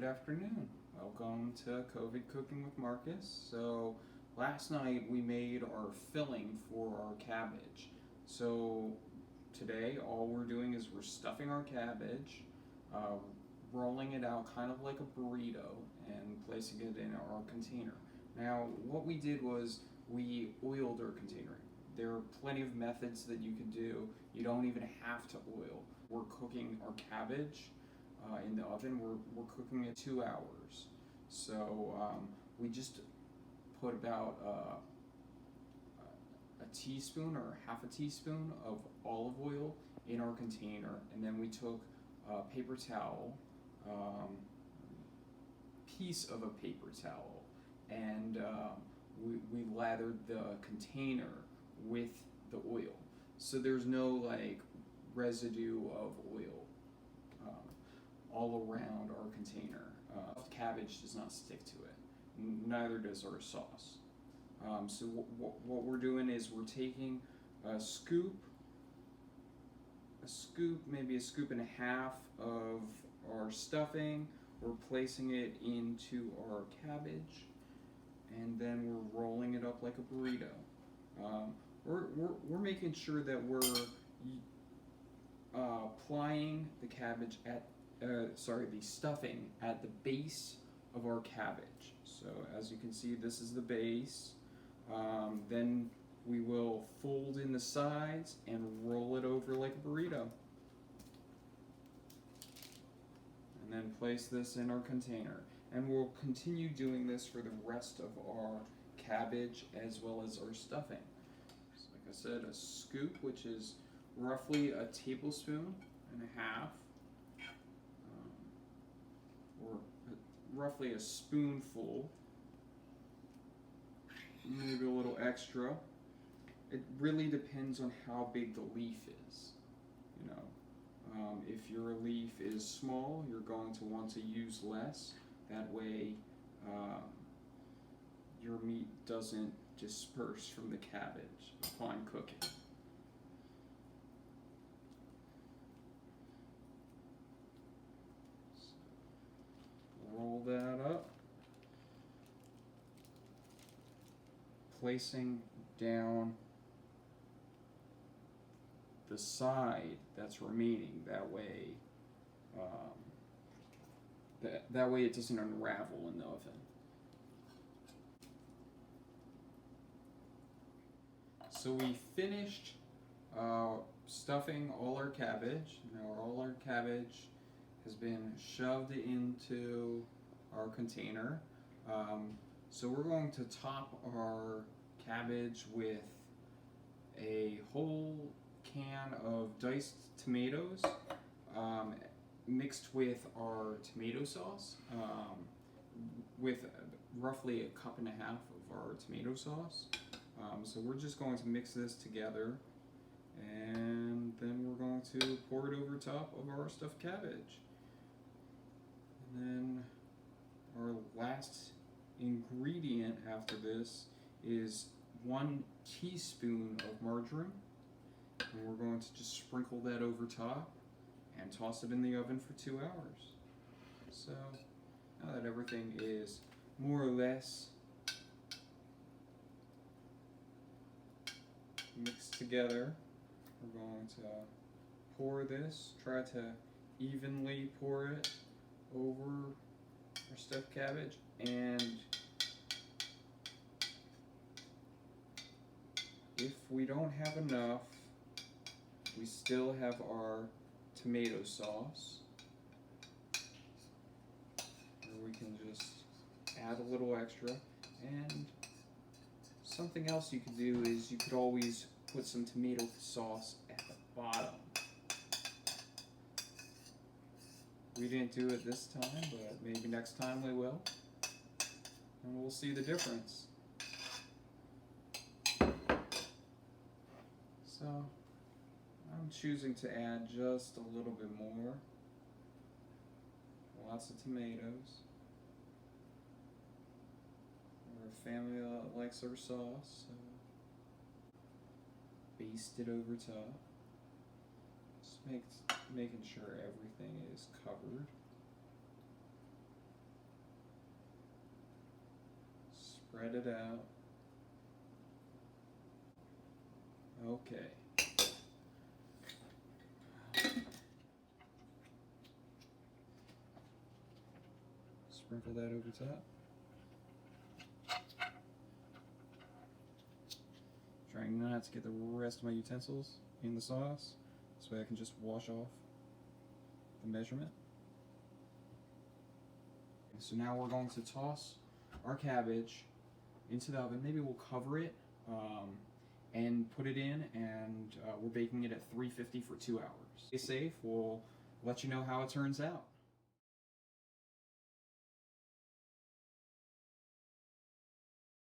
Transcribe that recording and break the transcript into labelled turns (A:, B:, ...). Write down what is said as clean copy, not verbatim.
A: Good afternoon. Welcome to COVID Cooking with Marcus. So last night we made our filling for our cabbage. So today all we're doing is we're stuffing our cabbage, rolling it out kind of like a burrito and placing it in our container. Now what we did was we oiled our container. There are plenty of methods that you can do. You don't even have to oil. We're cooking our cabbage in the oven. We're cooking it 2 hours. So we just put about a teaspoon or half a teaspoon of olive oil in our container, and then we took a paper towel, piece of a paper towel, and we lathered the container with the oil, so there's no like residue of oil all around our container. Cabbage does not stick to it, neither does our sauce. So what we're doing is we're taking a scoop, maybe a scoop and a half of our stuffing, we're placing it into our cabbage, and then we're rolling it up like a burrito. We're making sure that we're applying the cabbage at the stuffing at the base of our cabbage. So as you can see, this is the base. Then we will fold in the sides and roll it over like a burrito. And then place this in our container. And we'll continue doing this for the rest of our cabbage as well as our stuffing. So like I said, a scoop, which is roughly a tablespoon and a half, or roughly a spoonful, maybe a little extra. It really depends on how big the leaf is. You know, if your leaf is small, you're going to want to use less. That way, your meat doesn't disperse from the cabbage upon cooking. Roll that up, placing down the side that's remaining. That way, that way it doesn't unravel in the oven. So we finished stuffing all our cabbage. Now all our cabbage has been shoved into our container. So we're going to top our cabbage with a whole can of diced tomatoes, mixed with our tomato sauce, with roughly a cup and a half of our tomato sauce. So we're just going to mix this together, and then we're going to pour it over top of our stuffed cabbage. And then our last ingredient after this is 1 teaspoon of margarine, and we're going to just sprinkle that over top and toss it in the oven for 2 hours. So now that everything is more or less mixed together, we're going to pour this, try to evenly pour it over our stuffed cabbage, and if we don't have enough, we still have our tomato sauce, or we can just add a little extra. And something else you could do is you could always put some tomato sauce at the bottom. We didn't do it this time, but maybe next time we will, and we'll see the difference. So I'm choosing to add just a little bit more. Lots of tomatoes. We're a family that likes our sauce, so baste it over top. Just making sure everything is covered. Spread it out. Okay. Sprinkle that over top. Trying not to get the rest of my utensils in the sauce. This way I can just wash off the measurement. So now we're going to toss our cabbage into the oven. Maybe we'll cover it and put it in, and we're baking it at 350 for 2 hours. Stay safe. We'll let you know how it turns out.